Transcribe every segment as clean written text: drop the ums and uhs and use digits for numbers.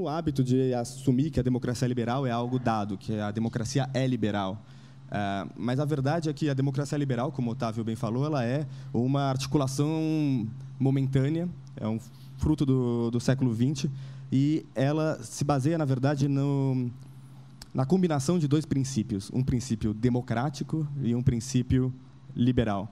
o hábito de assumir que a democracia liberal é algo dado, que a democracia é liberal. Mas a verdade é que a democracia liberal, como o Otávio bem falou, ela é uma articulação momentânea, é um fruto do século XX, e ela se baseia, na verdade, na combinação de dois princípios, um princípio democrático e um princípio liberal.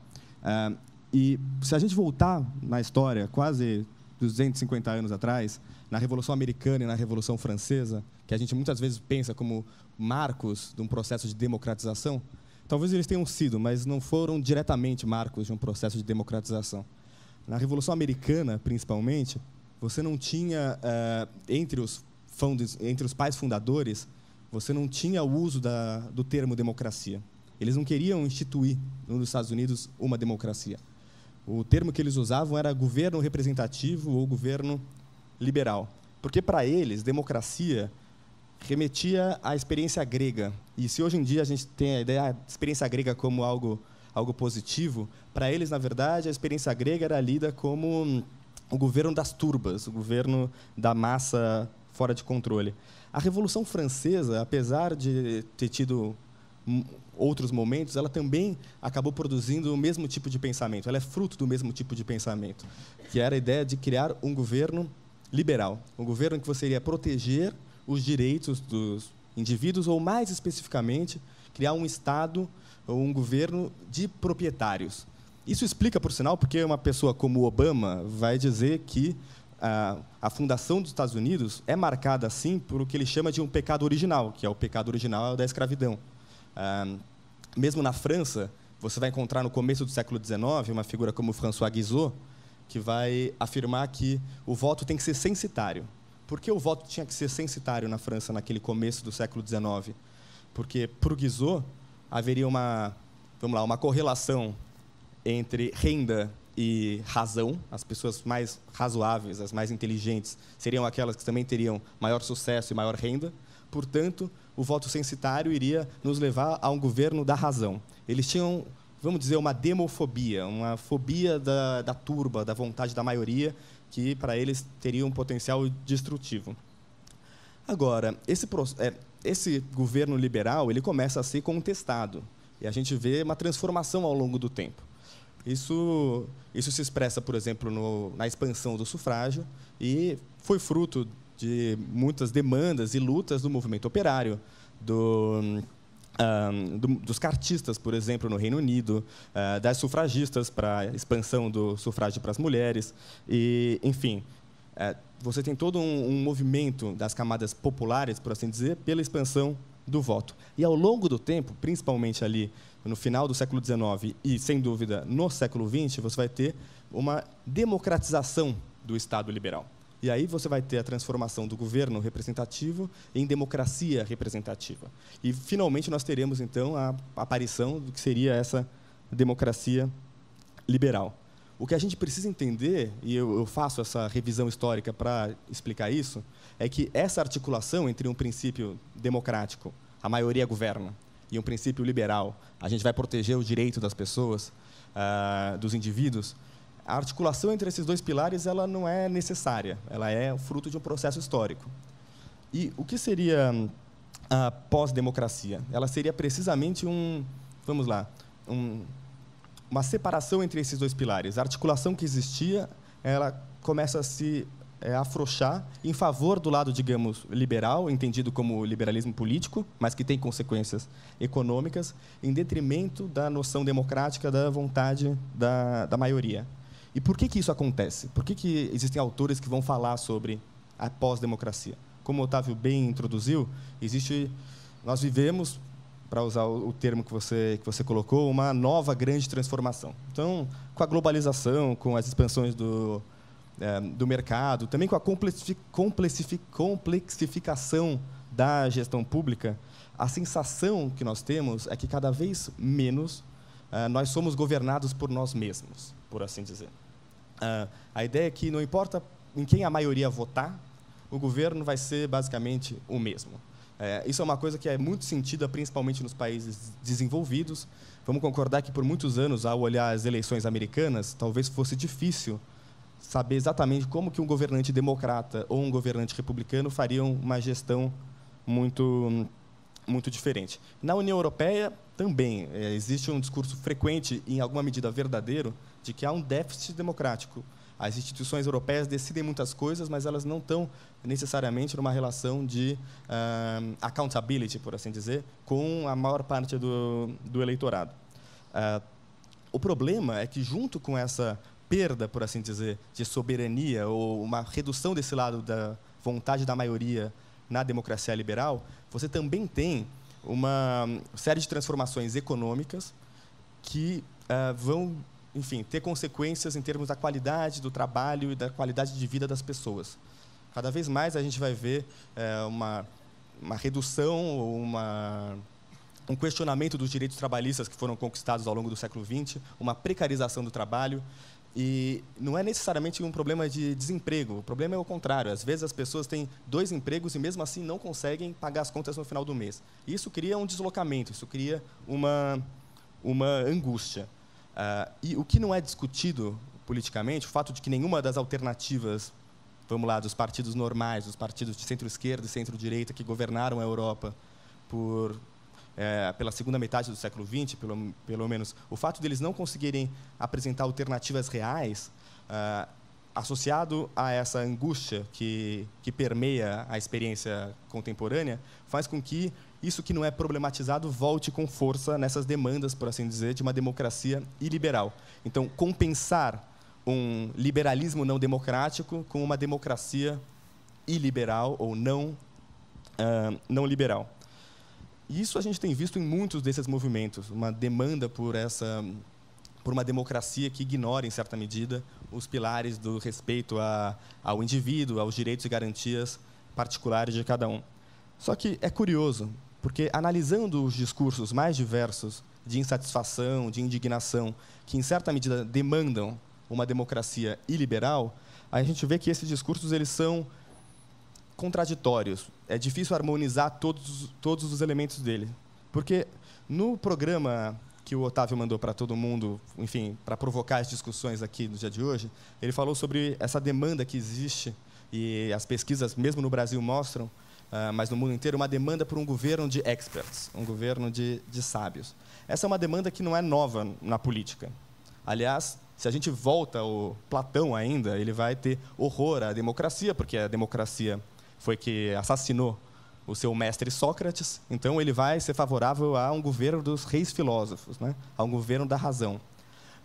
E se a gente voltar na história, quase 250 anos atrás, na Revolução Americana e na Revolução Francesa, que a gente muitas vezes pensa como marcos de um processo de democratização, talvez eles tenham sido, mas não foram diretamente marcos de um processo de democratização. Na Revolução Americana, principalmente, você não tinha, entre os pais fundadores, você não tinha o uso do termo democracia. Eles não queriam instituir, nos Estados Unidos, uma democracia. O termo que eles usavam era governo representativo ou governo liberal. Porque, para eles, democracia remetia à experiência grega. E se hoje em dia a gente tem a ideia da experiência grega como algo positivo, para eles, na verdade, a experiência grega era lida como o governo das turbas, o governo da massa fora de controle. A Revolução Francesa, apesar de ter tido outros momentos, ela também acabou produzindo o mesmo tipo de pensamento. Ela é fruto do mesmo tipo de pensamento, que era a ideia de criar um governo liberal, um governo que você iria proteger os direitos dos indivíduos, ou, mais especificamente, criar um Estado ou um governo de proprietários. Isso explica, por sinal, porque uma pessoa como Obama vai dizer que a fundação dos Estados Unidos é marcada, assim, por o que ele chama de um pecado original, que é o pecado original da escravidão. Mesmo na França, você vai encontrar, no começo do século XIX, uma figura como François Guizot, que vai afirmar que o voto tem que ser censitário. Por que o voto tinha que ser censitário na França naquele começo do século XIX? Porque, para o Guizot, haveria uma correlação entre renda e razão. As pessoas mais razoáveis, as mais inteligentes, seriam aquelas que também teriam maior sucesso e maior renda. Portanto, o voto censitário iria nos levar a um governo da razão. Eles tinham, vamos dizer, uma demofobia, uma fobia da turba, da vontade da maioria, que, para eles, teria um potencial destrutivo. Agora, esse governo liberal ele começa a ser contestado, e a gente vê uma transformação ao longo do tempo. Isso se expressa, por exemplo, na expansão do sufrágio, e foi fruto de muitas demandas e lutas do movimento operário, dos cartistas, por exemplo, no Reino Unido, das sufragistas para a expansão do sufrágio para as mulheres. E, enfim, você tem todo um movimento das camadas populares, por assim dizer, pela expansão do voto. E, ao longo do tempo, principalmente ali no final do século XIX e, sem dúvida, no século XX, você vai ter uma democratização do Estado liberal. E aí você vai ter a transformação do governo representativo em democracia representativa. E, finalmente, nós teremos, então, a aparição do que seria essa democracia liberal. O que a gente precisa entender, e eu faço essa revisão histórica para explicar isso, é que essa articulação entre um princípio democrático, a maioria governa, e um princípio liberal, a gente vai proteger o direito das pessoas, dos indivíduos, a articulação entre esses dois pilares ela não é necessária, ela é fruto de um processo histórico. E o que seria a pós-democracia? Ela seria precisamente uma separação entre esses dois pilares. A articulação que existia, ela começa a se afrouxar em favor do lado, digamos, liberal, entendido como liberalismo político, mas que tem consequências econômicas, em detrimento da noção democrática da vontade da maioria. E por que isso acontece? Por que existem autores que vão falar sobre a pós-democracia? Como o Otávio bem introduziu, nós vivemos, para usar o termo que você colocou, uma nova grande transformação. Então, com a globalização, com as expansões do mercado, também com a complexificação da gestão pública, a sensação que nós temos é que, cada vez menos, nós somos governados por nós mesmos, por assim dizer. A ideia é que, não importa em quem a maioria votar, o governo vai ser basicamente o mesmo. Isso é uma coisa que é muito sentida, principalmente nos países desenvolvidos. Vamos concordar que, por muitos anos, ao olhar as eleições americanas, talvez fosse difícil saber exatamente como que um governante democrata ou um governante republicano fariam uma gestão muito diferente. Na União Europeia, também, existe um discurso frequente, em alguma medida verdadeiro, de que há um déficit democrático. As instituições europeias decidem muitas coisas, mas elas não estão necessariamente numa relação de accountability, por assim dizer, com a maior parte do eleitorado. O problema é que, junto com essa perda, por assim dizer, de soberania ou uma redução desse lado da vontade da maioria na democracia liberal, você também tem uma série de transformações econômicas que vão, enfim, ter consequências em termos da qualidade do trabalho e da qualidade de vida das pessoas. Cada vez mais a gente vai ver uma redução, um questionamento dos direitos trabalhistas que foram conquistados ao longo do século XX, uma precarização do trabalho. E não é necessariamente um problema de desemprego, o problema é o contrário. Às vezes as pessoas têm 2 empregos e, mesmo assim, não conseguem pagar as contas no final do mês. Isso cria um deslocamento, isso cria uma angústia. E o que não é discutido politicamente, o fato de que nenhuma das alternativas, vamos lá, dos partidos normais, dos partidos de centro-esquerda e centro-direita que governaram a Europa pela segunda metade do século XX, pelo menos, o fato deles não conseguirem apresentar alternativas reais, associado a essa angústia que permeia a experiência contemporânea, faz com que isso que não é problematizado volte com força nessas demandas, por assim dizer, de uma democracia iliberal. Então, compensar um liberalismo não democrático com uma democracia iliberal ou não liberal. E isso a gente tem visto em muitos desses movimentos, uma demanda por uma democracia que ignora, em certa medida, os pilares do respeito ao indivíduo, aos direitos e garantias particulares de cada um. Só que é curioso, porque analisando os discursos mais diversos de insatisfação, de indignação, que, em certa medida, demandam uma democracia iliberal, a gente vê que esses discursos eles são contraditórios. É difícil harmonizar todos os elementos dele. Porque, no programa que o Otávio mandou para todo mundo, enfim, para provocar as discussões aqui no dia de hoje, ele falou sobre essa demanda que existe, e as pesquisas, mesmo no Brasil, mostram, mas no mundo inteiro, uma demanda por um governo de experts, um governo de sábios. Essa é uma demanda que não é nova na política. Aliás, se a gente volta ao Platão ainda, ele vai ter horror à democracia, porque a democracia foi que assassinou o seu mestre Sócrates, então ele vai ser favorável a um governo dos reis filósofos, né? A um governo da razão.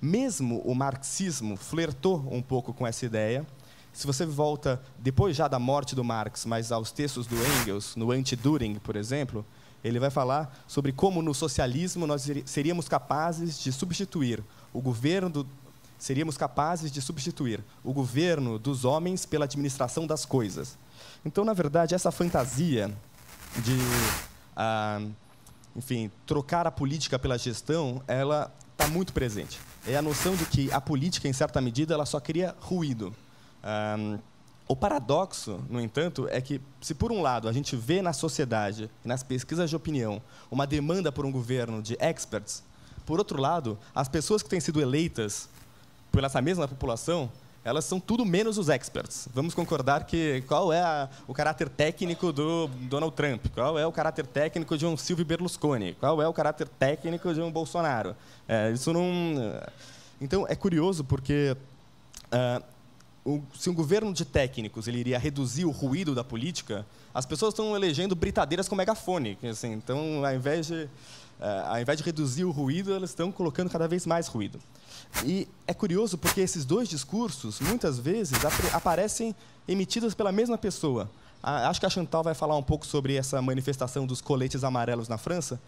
Mesmo o marxismo flertou um pouco com essa ideia. Se você volta, depois já da morte do Marx, mas aos textos do Engels, no Anti-Düring, por exemplo, ele vai falar sobre como no socialismo nós seríamos capazes de substituir o governo dos homens pela administração das coisas. Então, na verdade, essa fantasia de, enfim, trocar a política pela gestão, ela está muito presente. É a noção de que a política, em certa medida, ela só cria ruído. O paradoxo, no entanto, é que, se por um lado a gente vê na sociedade, nas pesquisas de opinião, uma demanda por um governo de experts, por outro lado, as pessoas que têm sido eleitas por essa mesma população, elas são tudo menos os experts. Vamos concordar que qual é o caráter técnico do Donald Trump, qual é o caráter técnico de um Silvio Berlusconi, qual é o caráter técnico de um Bolsonaro. Isso não... Então, é curioso porque se um governo de técnicos ele iria reduzir o ruído da política, as pessoas estão elegendo britadeiras com megafone. Assim, então, ao invés de reduzir o ruído, elas estão colocando cada vez mais ruído. E é curioso porque esses 2 discursos, muitas vezes, aparecem emitidos pela mesma pessoa. Acho que a Chantal vai falar um pouco sobre essa manifestação dos coletes amarelos na França.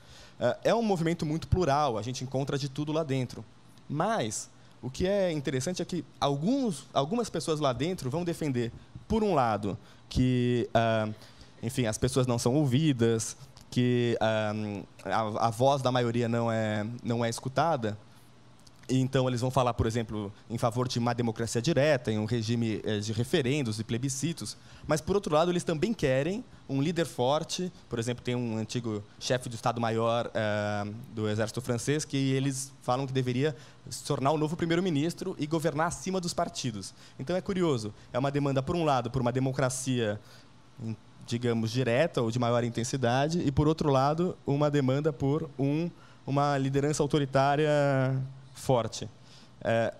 É um movimento muito plural, a gente encontra de tudo lá dentro. Mas o que é interessante é que algumas pessoas lá dentro vão defender, por um lado, que enfim, as pessoas não são ouvidas, que a voz da maioria não é escutada. Então, eles vão falar, por exemplo, em favor de uma democracia direta, em um regime de referendos e plebiscitos. Mas, por outro lado, eles também querem um líder forte. Por exemplo, tem um antigo chefe do Estado-Maior do Exército francês que eles falam que deveria se tornar o novo primeiro-ministro e governar acima dos partidos. Então, é curioso. É uma demanda, por um lado, por uma democracia, digamos, direta ou de maior intensidade, e, por outro lado, uma demanda por uma liderança autoritária forte.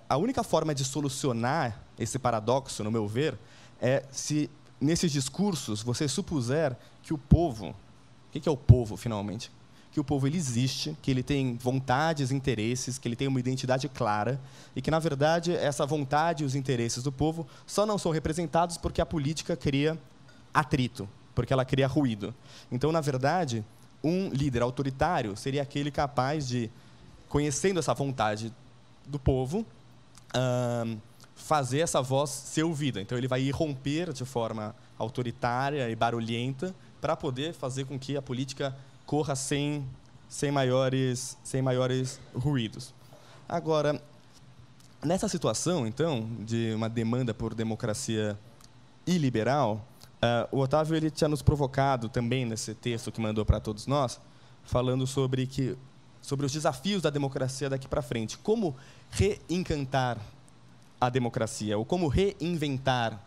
A única forma de solucionar esse paradoxo, no meu ver, é se, nesses discursos, você supuser que o povo... O que é o povo, finalmente? Que o povo ele existe, que ele tem vontades, interesses, que ele tem uma identidade clara, e que, na verdade, essa vontade e os interesses do povo só não são representados porque a política cria atrito, porque ela cria ruído. Então, na verdade, um líder autoritário seria aquele capaz de, conhecendo essa vontade do povo, fazer essa voz ser ouvida. Então, ele vai irromper de forma autoritária e barulhenta para poder fazer com que a política corra sem maiores ruídos. Agora, nessa situação, então, de uma demanda por democracia iliberal, o Otávio ele tinha nos provocado também nesse texto que mandou para todos nós, falando sobre os desafios da democracia daqui para frente. Como reencantar a democracia, ou como reinventar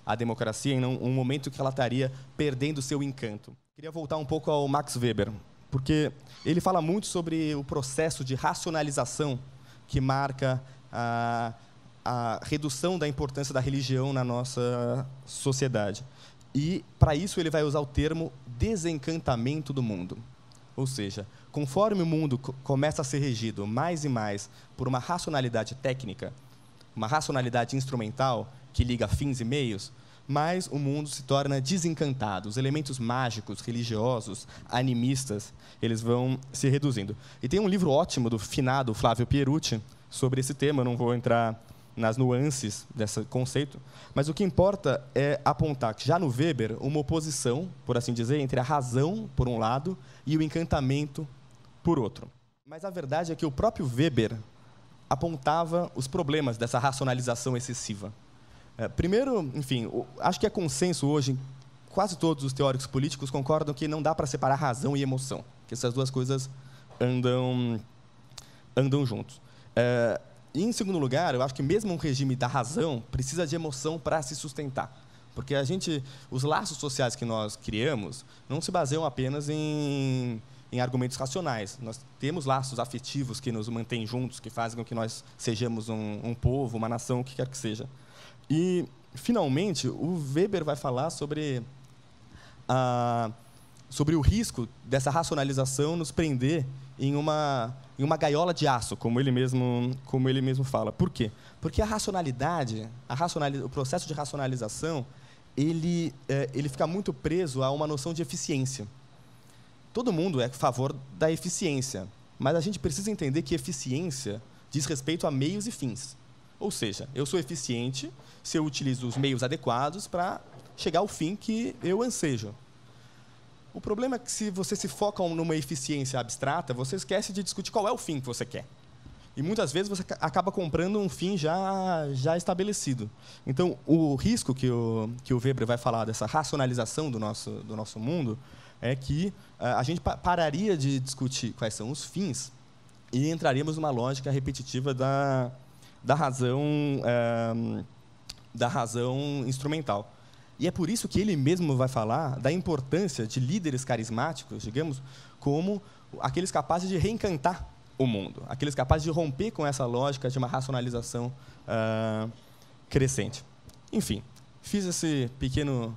a democracia em um momento que ela estaria perdendo seu encanto. Queria voltar um pouco ao Max Weber, porque ele fala muito sobre o processo de racionalização que marca a redução da importância da religião na nossa sociedade. E, para isso, ele vai usar o termo desencantamento do mundo. Ou seja, conforme o mundo começa a ser regido mais e mais por uma racionalidade técnica, uma racionalidade instrumental que liga fins e meios, mais o mundo se torna desencantado. Os elementos mágicos, religiosos, animistas, eles vão se reduzindo. E tem um livro ótimo do finado Flávio Pierucci sobre esse tema, eu não vou entrar nas nuances desse conceito, mas o que importa é apontar que, já no Weber, uma oposição, por assim dizer, entre a razão, por um lado, e o encantamento, por outro. Mas a verdade é que o próprio Weber apontava os problemas dessa racionalização excessiva. Primeiro, enfim, acho que é consenso hoje, quase todos os teóricos políticos concordam que não dá para separar razão e emoção, que essas duas coisas andam juntos. E, em segundo lugar, eu acho que mesmo um regime da razão precisa de emoção para se sustentar. Porque os laços sociais que nós criamos não se baseiam apenas em argumentos racionais. Nós temos laços afetivos que nos mantêm juntos, que fazem com que nós sejamos um povo, uma nação, o que quer que seja. E, finalmente, o Weber vai falar sobre o risco dessa racionalização nos prender em uma gaiola de aço, como ele mesmo fala. Por quê? Porque o processo de racionalização, ele fica muito preso a uma noção de eficiência. Todo mundo é a favor da eficiência, mas a gente precisa entender que eficiência diz respeito a meios e fins. Ou seja, eu sou eficiente se eu utilizo os meios adequados para chegar ao fim que eu ansejo. O problema é que, se você se foca numa eficiência abstrata, você esquece de discutir qual é o fim que você quer. E, muitas vezes, você acaba comprando um fim já estabelecido. Então, o risco que o Weber vai falar dessa racionalização do nosso mundo é que a gente pararia de discutir quais são os fins e entraríamos numa lógica repetitiva da razão instrumental. E é por isso que ele mesmo vai falar da importância de líderes carismáticos, digamos, como aqueles capazes de reencantar o mundo, aqueles capazes de romper com essa lógica de uma racionalização crescente. Enfim, fiz essa pequena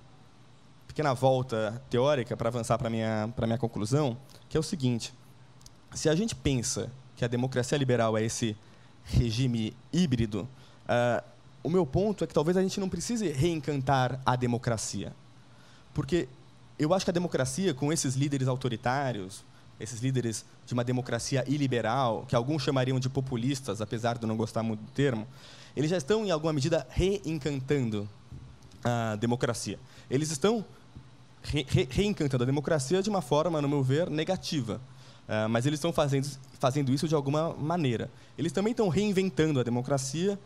volta teórica para avançar para a minha conclusão, que é o seguinte: se a gente pensa que a democracia liberal é esse regime híbrido, o meu ponto é que talvez a gente não precise reencantar a democracia. Porque eu acho que a democracia, com esses líderes autoritários, esses líderes de uma democracia iliberal, que alguns chamariam de populistas, apesar de eu não gostar muito do termo, eles já estão, em alguma medida, reencantando a democracia. Eles estão reencantando a democracia de uma forma, no meu ver, negativa. mas eles estão fazendo isso de alguma maneira. Eles também estão reinventando a democracia,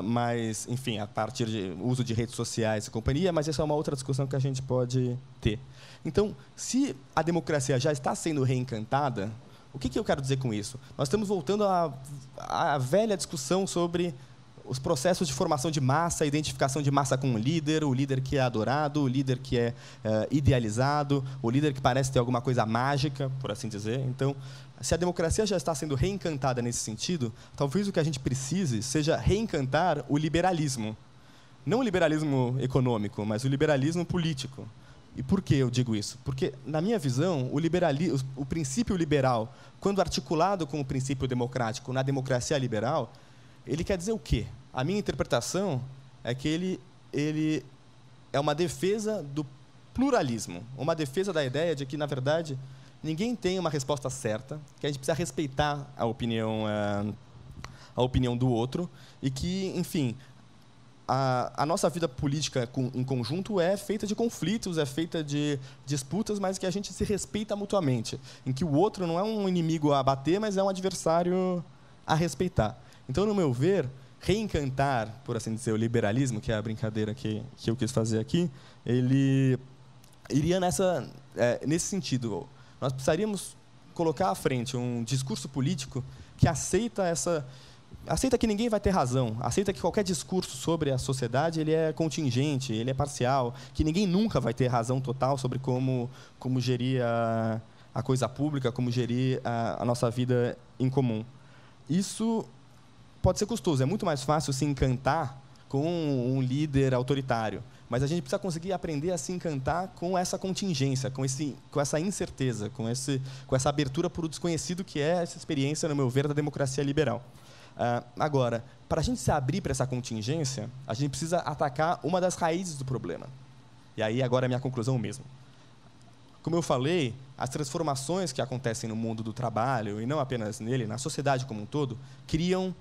mas, enfim, a partir de uso de redes sociais e companhia, mas essa é uma outra discussão que a gente pode ter. Então, se a democracia já está sendo reencantada, o que eu quero dizer com isso? Nós estamos voltando à velha discussão sobre os processos de formação de massa, a identificação de massa com o líder que é adorado, o líder que é idealizado, o líder que parece ter alguma coisa mágica, por assim dizer. Então, se a democracia já está sendo reencantada nesse sentido, talvez o que a gente precise seja reencantar o liberalismo. Não o liberalismo econômico, mas o liberalismo político. E por que eu digo isso? Porque, na minha visão, o princípio liberal, quando articulado com o princípio democrático na democracia liberal, ele quer dizer o quê? A minha interpretação é que ele é uma defesa do pluralismo, uma defesa da ideia de que, na verdade, ninguém tem uma resposta certa, que a gente precisa respeitar a opinião do outro e que, enfim, a nossa vida política em conjunto é feita de conflitos, é feita de disputas, mas que a gente se respeita mutuamente, em que o outro não é um inimigo a bater, mas é um adversário a respeitar. Então, no meu ver, reencantar, por assim dizer, o liberalismo, que é a brincadeira que eu quis fazer aqui, ele iria nesse sentido. Nós precisaríamos colocar à frente um discurso político que aceita que ninguém vai ter razão, aceita que qualquer discurso sobre a sociedade ele é contingente, ele é parcial, que ninguém nunca vai ter razão total sobre como gerir a coisa pública, como gerir a nossa vida em comum. Isso pode ser custoso, é muito mais fácil se encantar com um líder autoritário, mas a gente precisa conseguir aprender a se encantar com essa contingência, com essa incerteza, com essa abertura para o desconhecido que é essa experiência, no meu ver, da democracia liberal. Agora, para a gente se abrir para essa contingência, a gente precisa atacar uma das raízes do problema. E aí, agora, é a minha conclusão mesmo. Como eu falei, as transformações que acontecem no mundo do trabalho, e não apenas nele, na sociedade como um todo, criam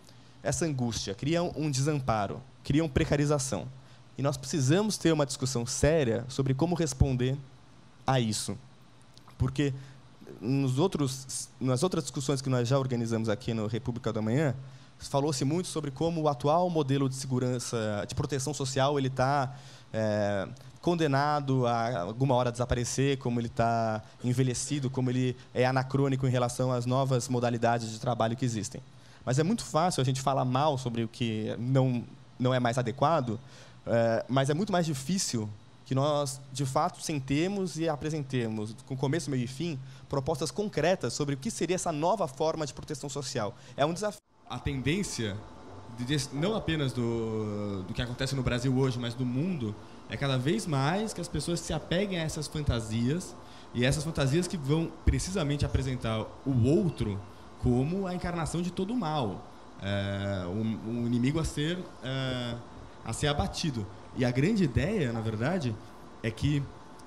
essa angústia, criam um desamparo, criam precarização. E nós precisamos ter uma discussão séria sobre como responder a isso. Porque nas outras discussões que nós já organizamos aqui no República da Manhã, falou-se muito sobre como o atual modelo de segurança, de proteção social, ele está condenado a alguma hora desaparecer, como ele está envelhecido, como ele é anacrônico em relação às novas modalidades de trabalho que existem. Mas é muito fácil a gente falar mal sobre o que não é mais adequado, mas é muito mais difícil que nós, de fato, sentemos e apresentemos, com começo, meio e fim, propostas concretas sobre o que seria essa nova forma de proteção social. É um desafio. A tendência, não apenas do que acontece no Brasil hoje, mas do mundo, é cada vez mais que as pessoas se apeguem a essas fantasias, e essas fantasias que vão precisamente apresentar o outro como a encarnação de todo o mal, um inimigo a ser abatido. E a grande ideia, na verdade, é que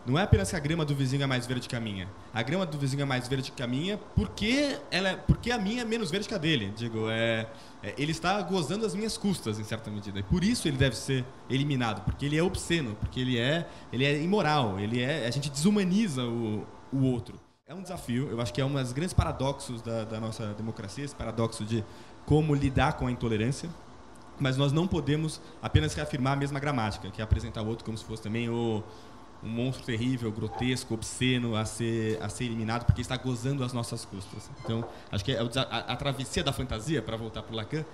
não é apenas que a grama do vizinho é mais verde que a minha. A grama do vizinho é mais verde que a minha porque a minha é menos verde que a dele. Ele está gozando as minhas custas, em certa medida. E por isso ele deve ser eliminado, porque ele é obsceno, porque ele é imoral, a gente desumaniza o outro. É um desafio, eu acho que é um dos grandes paradoxos da nossa democracia, esse paradoxo de como lidar com a intolerância, mas nós não podemos apenas reafirmar a mesma gramática, que é apresentar o outro como se fosse também um monstro terrível, grotesco, obsceno, a ser eliminado, porque está gozando as nossas custas. Então, acho que a travessia da fantasia, para voltar para o Lacan,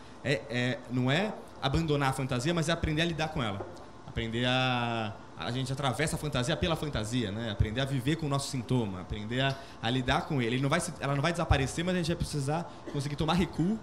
não é abandonar a fantasia, mas é aprender a lidar com ela. Aprender a gente atravessa a fantasia pela fantasia, né? Aprender a viver com o nosso sintoma, aprender a lidar com ele. Ela não vai desaparecer, mas a gente vai precisar conseguir tomar recuo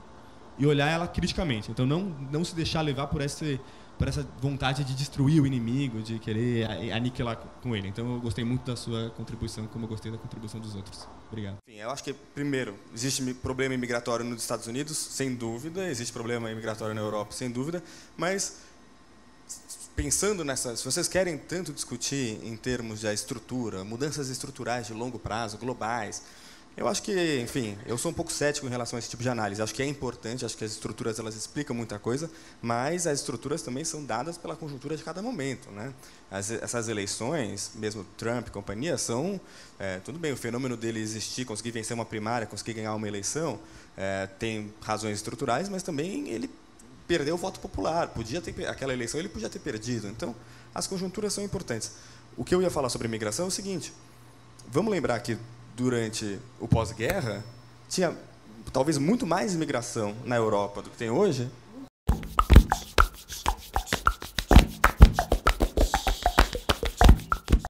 e olhar ela criticamente. Então, não se deixar levar por essa vontade de destruir o inimigo, de querer aniquilar com ele. Então, eu gostei muito da sua contribuição, como eu gostei da contribuição dos outros. Obrigado. Enfim, eu acho que, primeiro, existe problema imigratório nos Estados Unidos, sem dúvida. Existe problema imigratório na Europa, sem dúvida. Mas, pensando se vocês querem tanto discutir em termos de estrutura, mudanças estruturais de longo prazo, globais, Eu acho que, enfim, eu sou um pouco cético em relação a esse tipo de análise. Acho que é importante, acho que as estruturas elas explicam muita coisa, mas as estruturas também são dadas pela conjuntura de cada momento, né? Essas eleições, mesmo Trump e companhia, são tudo bem. O fenômeno dele existir, conseguir vencer uma primária, conseguir ganhar uma eleição, tem razões estruturais, mas também ele perdeu o voto popular. Aquela eleição ele podia ter perdido. Então, as conjunturas são importantes. O que eu ia falar sobre imigração é o seguinte: vamos lembrar que durante o pós-guerra tinha talvez muito mais imigração na Europa do que tem hoje,